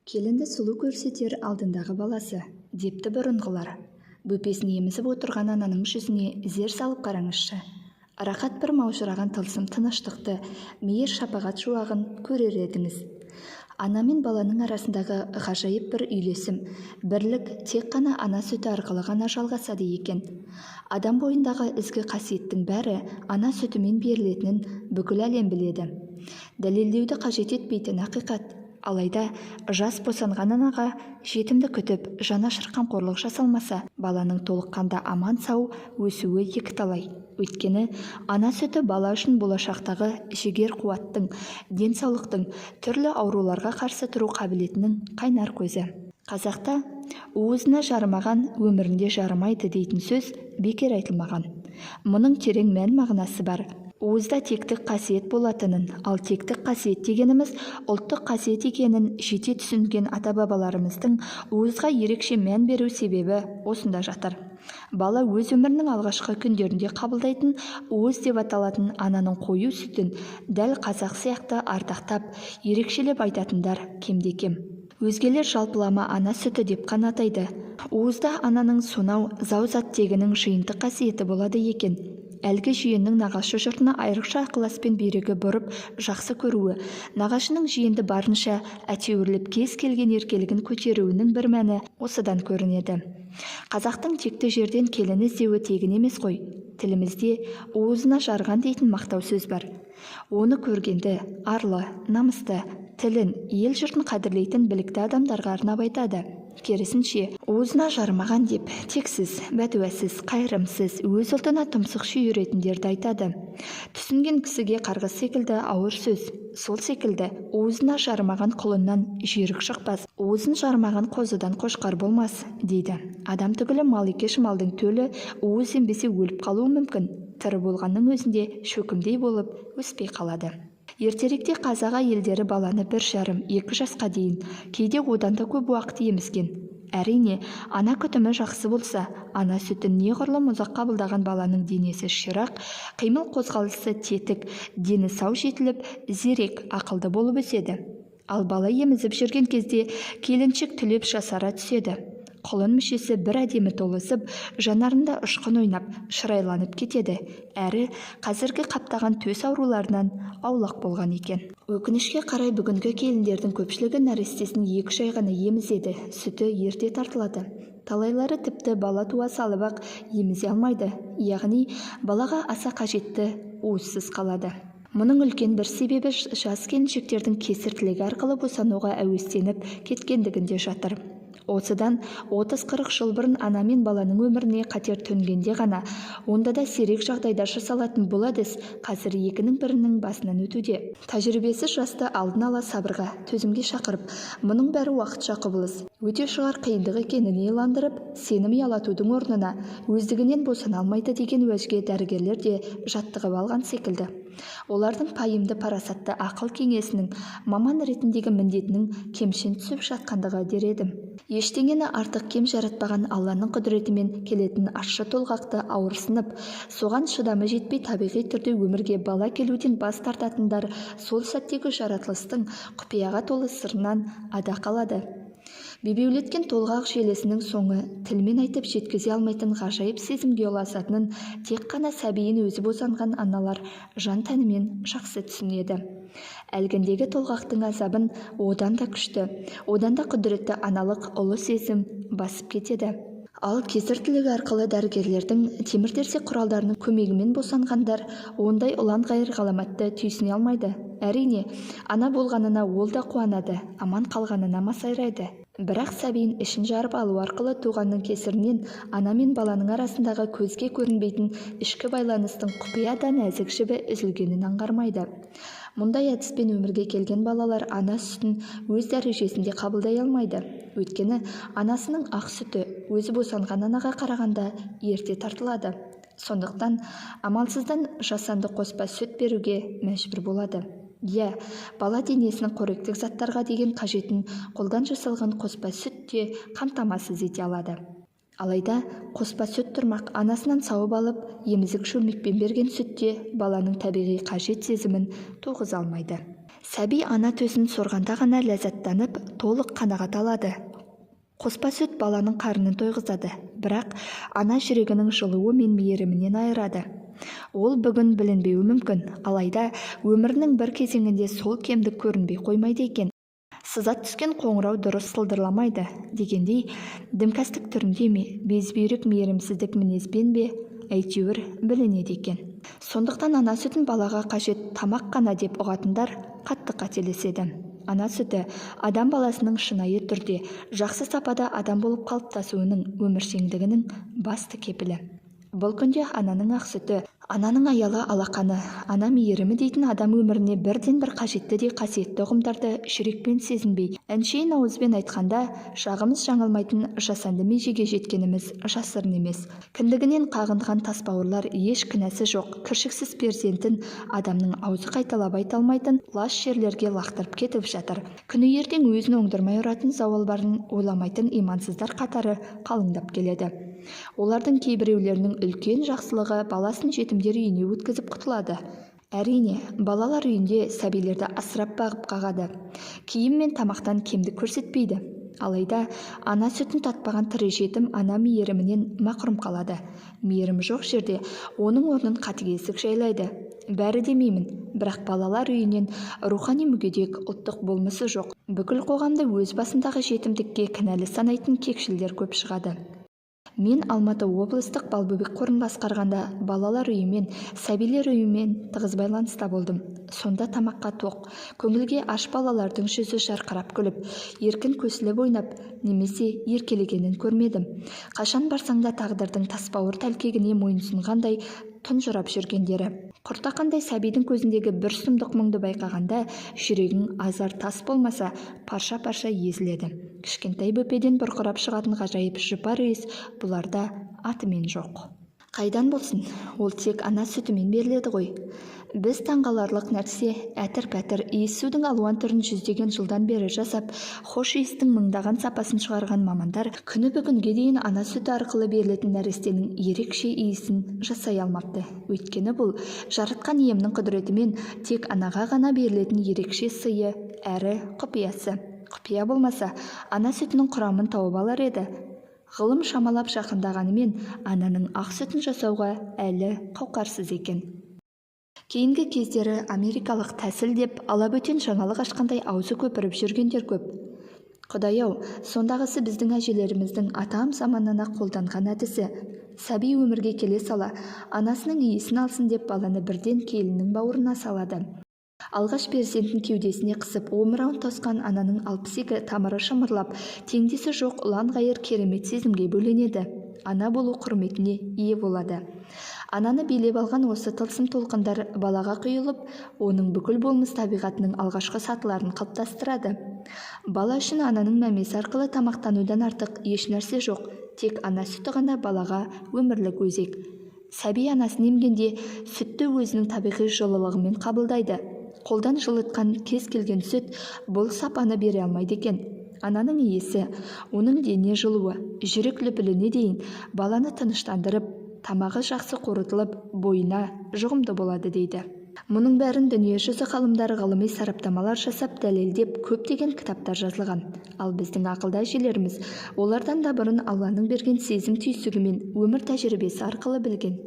Келінді сұлу көрсетер алдындағы баласы, депті бұрынғылар. Бөпесін емізіп отырған ананың жүзіне зер салып қараңызшы. Рахат бір маужыраған тылсым тыныштықты, мейір шапағат шуағын көрер едіңіз. Ана мен баланың арасындағы ғажайып бір үйлесім, бірлік тек қана ана сүті арқылы ғана жалғасады екен. Адам бойындағы ізгі қасиеттің бәрі ана сүтімен берілетінін бүкіл әлем біледі. Дәлелдеуді қажет етпейтін ақиқат. Алайда жас босанған анаға жетімді күтіп, жанашыр қамқорлық жасалмаса, баланың толыққанда аман сау өсуі екіталай. Өйткені ана сүті бала үшін болашақтағы жігер қуаттың, денсаулықтың, түрлі ауруларға қарсы тұру қабілетінің қайнар көзі. Қазақта уызына жарымаған өмірінде жарымайды дейтін сөз бекер айтылмаған. Мұның терең мән мағынасы бар. Уызда тектік қасиет болатынын, ал тектік қасиет дегеніміз ұлттық қасиет екенін жете түсінген ата-бабаларымыздың уызға ерекше мән беру себебі осында жатыр. Бала өз өмірінің алғашқы күндерінде қабылдайтын уыз деп аталатын ананың қою сүтін дәл қазақ сияқты ардақтап, ерекшелеп айтатындар кемде-кем. Өзгелер жалпылама ана сүті деп қана атайды. Уызда ананың сонау зау заттегінің жиынтық қасиеті болады екен. Әлгі жиеннің нағашы жұртына айрықша ықыласпен берігі бұрып жақсы көруі, нағашының жиенді барынша әтеуірлеп кез келген еркелігін көтеруінің бір мәні осыдан көрінеді. Қазақтың текті жерден келін іздеуі тегін емес қой. Тілімізде уызына жарған дейтін мақтау сөз бар. Оны көргенді, арлы, намысты, тілін, ел жұртын қадірлейтін білікті адамдарға арнап айтады. Керісінше, уызына жармаған деп, тексіз, бәтуәсіз, қайырымсыз, өз ұлтына тұмсық шүйіретіндерді айтады. Түсінген кісіге қарғыс секілді ауыр сөз. Сол секілді, уызына жармаған құлыннан жүйрік шықпас, уызын жармаған қозыдан қошқар болмас, дейді. Адам түгілі мал екеш малдың төлі уыз ембесе өліп қалуы мүмкін. Тірі болғанның өзінде шөкімдей болып өспей қалады. Ертеректе қазақ әйелдері баланы 1,5-2 жасқа дейін, кейде одан да көп уақыт емізген. Әрине, ана күтімі жақсы болса, ана сүтін неғұрлым ұзақ қабылдаған баланың денесі ширақ, қимыл қозғалысы тетік, дені сау жетіліп, зерек, ақылды болып өседі. Ал бала емізіп жүрген кезде келіншек түлеп жасара түседі. Құлын мүшесі бір әдемі толысып, жанарында ұшқын ойнап, шырайланып кетеді. Әрі қазіргі қаптаған төс ауруларынан аулақ болған екен. Өкінішке қарай бүгінгі келіндердің көпшілігі нәрестесін 2 ай ғана емізеді, сүті ерте тартылады. Талайлары тіпті бала туа салып-ақ емізе алмайды, яғни балаға аса қажетті уызсыз қалады. Мұның үлкен бір себебі жас келіншектердің кесір тілегі арқылы босануға әуестеніп кеткендігінде жатыр. Осыдан 30-40 жыл бұрын ана мен баланың өміріне қатер төнгенде ғана, онда да сирек жағдайда жасалатын бұл әдіс қазір екінің бірінің басынан өтуде. Тәжірибесі жасты алдын ала сабырға, төзімге шақырып, мұның бәрі уақытша құбылыс. Өте шығар қиындық екенін иландырып, сенім ұялатудың орнына өздігінен босана алмайды деген уәжге дәрігерлер де жаттығып алған секілді. Олардың пайымды парасатты ақыл кеңесінің маман ретіндегі міндетінің кемшін түсіп жатқандығы дер едім. Ештеңені артық кем жаратпаған Алланың құдіретімен келетін ащы толғақты ауырсынып, соған шыдамы жетпей табиғи түрде өмірге бала келуден бас тартатындар сол сәттегі жаратылыстың құпияға толы сырынан ада қалады. Бебеулеткен толғақ желесінің соңы тілмен айтып жеткізе алмайтын ғажайып сезімге ұласатынын тек қана сәбиін өзі босанған аналар жан тәнімен жақсы түсінеді. Әлгіндегі толғақтың азабын одан да күшті, одан да құдіретті аналық ұлы сезім басып кетеді. Ал кесір тілігі арқылы дәрігерлердің темір-терсек құралдарының көмегімен босанғандар ондай ұлан-ғайыр ғаламатты түйсіне алмайды. Әрине, ана болғанына ол да қуанады, аман қалғанына масайрайды. Бірақ сәбиін ішін жарып алу арқылы туғанның кесірінен ана мен баланың арасындағы көзге көрінбейтін ішкі байланыстың құпия да нәзік жібі үзілгенін аңғармайды. Мұндай әдіспен өмірге келген балалар ана сүтін өз дәрежесінде қабылдай алмайды. Өйткені анасының ақ сүті өзі босанған анаға қарағанда ерте тартылады. Сондықтан амалсыздан жасанды қоспа сүт беруге мәжбүр болады. Бала денесінің қоректік заттарға деген қажетін қолдан жасалған қоспа сүт те қамтамасыз ете алады. Алайда қоспа сүт тұрмақ анасынан сауып алып, емізік шөлмекпен берген сүтте баланың табиғи қажет сезімін туғыза алмайды. Сәби ана төсін сорғанда ғана ләззаттанып, толық қанағат алады. Қоспа сүт баланың қарнын тойғызады, бірақ ана жүрегінің жылуы мен мейірімінен айырады. Ол бүгін білінбеуі мүмкін, алайда өмірінің бір кезеңінде сол кемдік көрінбей қоймайды екен. Сызат түскен қоңырау дұрыс сылдырламайды дегендей, дімкәстік түрінде ме, безбүйрек мейірімсіздік мінезбен бе, әйтеуір білінеді екен. Сондықтан ана сүтін балаға қажет тамақ қана деп ұғатындар қатты қателеседі. Ана сүті адам баласының шынайы түрде жақсы сапада адам болып қалыптасуының өміршеңдігінің басты кепілі. Бұл күнде ананың ақ сүті, ананың аялы алақаны, ана мейірімі дейтін адам өміріне бірден бір қажетті де қасиетті ұғымдарды жүрекпен сезінбей, әншейін ауызбен айтқанда жағымыз жаңылмайтын жасанды межеге жеткеніміз жасырын емес. Кіндігінен қағынған тасбауырлар еш кінәсі жоқ, кіршіксіз перзентін адамның аузы қайталап айта алмайтын лас жерлерге лақтырып кетіп жатыр. Күні ертең өзін оңдырмай ұратын зауалбарын ойламайтын имансыздар қатары қалыңдап келеді. Олардың кейбіреулерінің үлкен жақсылығы баласын жетімдер үйіне өткізіп құтылады. Әрине, балалар үйінде сәбилерді асырап бағып қағады. Киім мен тамақтан кемдік көрсетпейді. Алайда ана сүтін татпаған тірі жетім ана мейірімінен мақұрым қалады. Мейірім жоқ жерде оның орнын қатыгездік жайлайды. Бәрі демеймін, бірақ балалар үйінен рухани мүгедек, ұлттық болмысы жоқ, бүкіл қоғамды өз басындағы жетімдікке кінәлі санайтын кекшілдер көп шығады. Мен Алматы облыстық балбөбек қорын басқарғанда балалар үйімен, сәбилер үйімен тығыз байланыста болдым. Сонда тамаққа тоқ, көңілге аш балалардың жүзі жарқырап күліп, еркін көсіліп ойнап, немесе еркелегенін көрмедім. Қашан барсаң да тағдырдың тасбауыр тәлкегіне мойынсұнғандай тұнжырап жүргендері. Құртақандай сәбидің көзіндегі бір сұмдық мұңды байқағанда, жүрегің азар тас болмаса, парша-парша езіледі. Кішкентай бөпеден бұрқырап шығатын ғажайып жұпар иіс бұларда атымен жоқ. Қайдан болсын, ол тек ана сүтімен беріледі ғой. Біз таңғаларлық нәрсе, әтір-пәтір иіссудің алуан түрін жүздеген жылдан бері жасап, хош иістің мыңдаған сапасын шығарған мамандар күні бүгінге дейін ана сүті арқылы берілетін нәрестенің ерекше иісін жасай алмапты. Өйткені бұл жаратқан иемнің құдіретімен тек анаға ғана берілетін ерекше сыйы әрі құпиясы. Құпия болмаса, ана сүтінің құрамын тауып алар еді. Ғылым шамалап жақындағанымен ананың ақ сүтін жасауға әлі қауқарсыз екен. Кейінгі кездері америкалық тәсіл деп алабөтен жаңалық ашқандай аузы көпіріп жүргендер көп. Құдай-ау, сондағысы біздің әжелеріміздің атам заманына қолданған әдісі. Сәби өмірге келе сала, анасының иісін алсын деп баланы бірден келіннің бауырына салады. Алғаш перзентін кеудесіне қысып, омырауын тосқан ананың 62 тамыры шымырлап, теңдесі жоқ ұлан-ғайыр керемет сезімге бөленеді. Ана болу құрметіне ие болады. Ананы билеп алған осы тылсым толқындар балаға құйылып, оның бүкіл болмыс табиғатының алғашқы сатыларын қалыптастырады. Бала үшін ананың мәмесі арқылы тамақтанудан артық еш нәрсе жоқ, тек ана сүті ғана балаға өмірлік өзек. Сәби анасын емгенде сүтті өзінің табиғи жылылығымен қабылдайды. Қолдан жылытқан кез келген сүт бұл сапаны бере алмайды екен. Ананың иесі, оның дене жылуы, жүрек лүпіліне дейін баланы тыныштандырып, тамағы жақсы қорытылып, бойына жұғымды болады дейді. Мұның бәрін дүниежүзі ғалымдары ғылыми сараптамалар жасап дәлелдеп көптеген кітаптар жазылған. Ал біздің ақылды әжелеріміз олардан да бұрын Алланың берген сезім түйсігімен өмір тәжірибесі арқылы білген.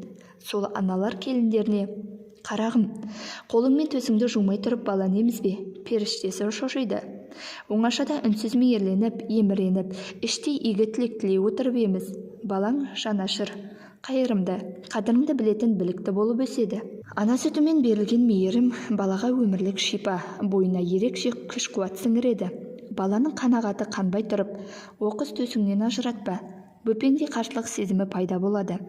Сол аналар келіндеріне: «Қарағым, қолыңмен төсіңді жумай тұрып баланы емізбе», періштесі шошиды. Оңашада үнсіз мейірленіп, еміреніп, іштей игі тілек тілей отырып еміз. Балаң жанашыр, қайырымды, қадіріңді білетін білікті болып өседі. Ана сүтімен берілген мейірім балаға өмірлік шипа, бойына ерекше күш-қуат сіңіреді. Баланың қанағаты қанбай тұрып, оқыс төсіңнен ажыратпа, бөпеңде қарсылық сезімі пайда болады.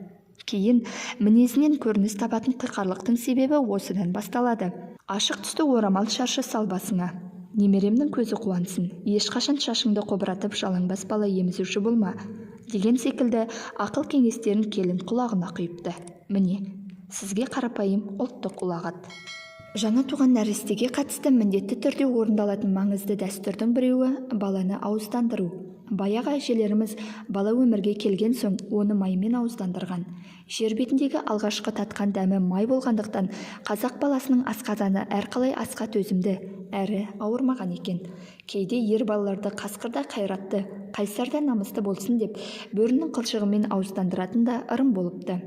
Кейін мінезінен көрініс табатын қиқарлықтың себебі осыдан басталады. Ашық түсті орамал шаршы сал басыңа. Немеремнің көзі қуансын, ешқашан шашыңды қобыратып жалаңбас бала емізуші болма, деген секілді ақыл кеңестерін келін құлағына құйыпты. Міне, сізге қарапайым ұлттық ұлағат. Жаңа туған нәрестеге қатысты міндетті түрде орындалатын маңызды дәстүрдің біреуі баланы ауыздандыру. Баяғы әжелеріміз бала өмірге келген соң оны маймен ауыздандырған. Жер бетіндегі алғашқы татқан дәмі май болғандықтан қазақ баласының асқазаны әрқалай асқа төзімді әрі ауырмаған екен. Кейде ер балаларды қасқырда қайратты, қайсарда намысты болсын деп бөрінің қылшығымен ауыздандыратын да ырым болыпты.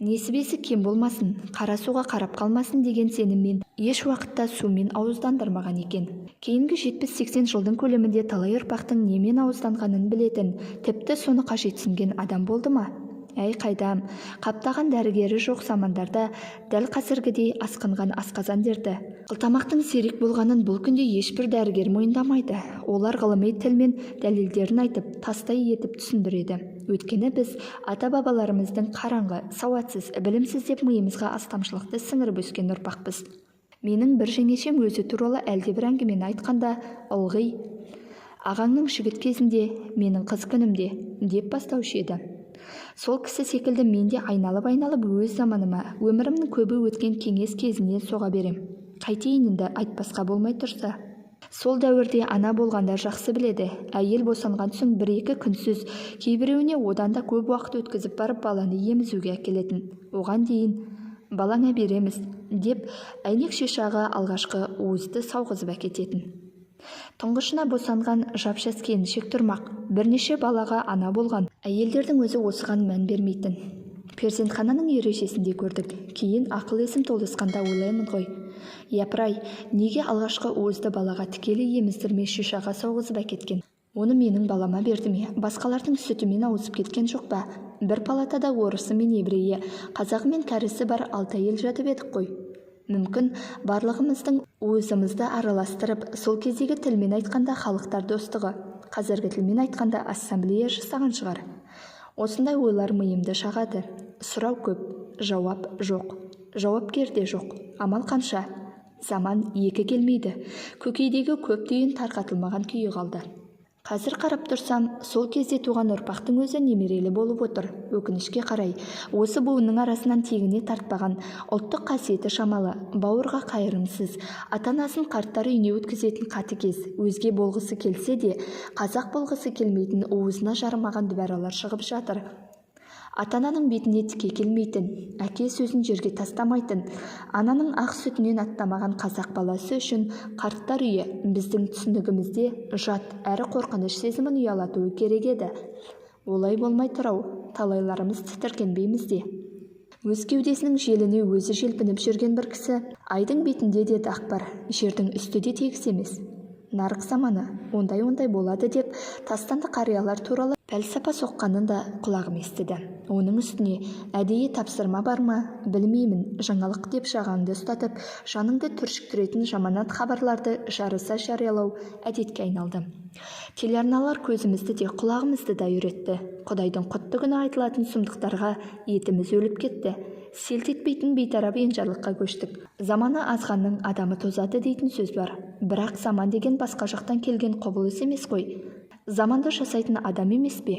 Несібесі кем болмасын, қара суға қарап қалмасын деген сеніммен еш уақытта сумен ауыздандырмаған екен. Кейінгі 70-80 жылдың көлемінде талай ұрпақтың немен ауызданғанын білетін, тіпті соны қажетсінген адам болды ма? Әй қайдам, қаптаған дәрігері жоқ замандарда дәл қазіргідей асқынған асқазан дерті. Қылтамақтың сирек болғанын бұл күнде ешбір дәрігер мойындамайды. Олар ғылыми тілмен дәлелдерін айтып, тастай етіп түсіндіреді. Өйткені біз ата-бабаларымыздың қараңғы, сауатсыз, білімсіз деп миымызға астамшылықты сіңіріп өскен ұрпақпыз. Менің бір жеңешем өзі туралы әлдебір әңгімені айтқанда, ылғи ағаңның жігіт кезінде, менің қыз күнімде деп бастаушы еді. Сол кісі секілді мен де айналып-айналып өз заманыма, өмірімнің көбі өткен кеңес кезіне соға берем. Қайтейінінді айтпасқа болмай тұрса. Сол дәуірде ана болғандар жақсы біледі. Әйел босанған соң 1-2 күнсіз, кейбіреуіне одан да көп уақыт өткізіп барып баланы емізуге әкелетін. Оған дейін балаңа береміз деп әйнек шешағы алғашқы уызды сауғызып әкететін. Тұңғышына босанған жап-жас келіншек тұрмақ, бірнеше балаға ана болған әйелдердің өзі осыған мән бермейтін. Перзентхананың ережесінде көрдік. Кейін ақыл есім толысқанда ойлаймын ғой. Япырай, неге алғашқы уызды балаға тікелей еміздірмей шишаға сауғызып әкеткен? Оны менің балама берді ме? Басқалардың сүтімен ауысып кеткен жоқ па? Бір палатада орысы мен еврейі, қазағы мен кәрісі бар 6 әйел жатып едік қой. Мүмкін барлығымыздың уызымызды араластырып, сол кездегі тілмен айтқанда халықтар достығы, қазіргі тілмен айтқанда ассамблея жасаған шығар. Осындай ойлар миымды шағады. Сұрау көп, жауап жоқ. Жауапкер де жоқ. Амал қанша? Заман 2 келмейді. Көкейдегі көп түйін тарқатылмаған күйі қалды. Қазір қарап тұрсам, сол кезде туған ұрпақтың өзі немерелі болып отыр. Өкінішке қарай, осы буынның арасынан тегіне тартпаған, ұлттық қасиеті шамалы, бауырға қайырымсыз, ата-анасын қарттар үйіне өткізетін қатыгез, өзге болғысы келсе де, қазақ болғысы келмейтін уызына жарымаған дүбәралар шығып жатыр. Ата-ананың бетіне тіке келмейтін, әке сөзін жерге тастамайтын, ананың ақ сүтінен аттамаған қазақ баласы үшін қарттар үйі біздің түсінігімізде жат әрі қорқыныш сезімін ұялатуы керек еді. Олай болмай тұрау, талайларымыз тітіркенбейміз де. Өз кеудесінің желіне өзі желпініп жүрген бір кісі, айдың бетінде де дақ бар, жердің үсті де тегіс емес. Нарық заманы, ондай болады деп тастанды қариялар туралы пәлсапа соққанын да құлағым естіді. Оның үстіне әдейі тапсырма бар ма, білмеймін, жаңалық деп жағаңды ұстатып, жаныңды түршіктіретін жаманат хабарларды жарыса жариялау әдетке айналды. Телеарналар көзімізді де құлағымызды да үйретті. Құдайдың құтты күні айтылатын сұмдықтарға етіміз өліп кетті. Селт етпейтін бейтарап енжарлыққа көштік. Заманы азғанның адамы тозады дейтін сөз бар. Бірақ заман деген басқа жақтан келген құбылыс емес қой. Заманды жасайтын адам емес пе?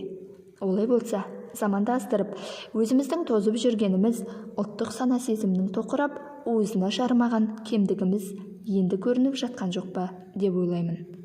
Олай болса, заманды аздырып, өзіміздің тозып жүргеніміз, ұлттық сана сезімнің тоқырап, уызына жарымаған кемдігіміз енді көрініп жатқан жоқ па деп ойлаймын.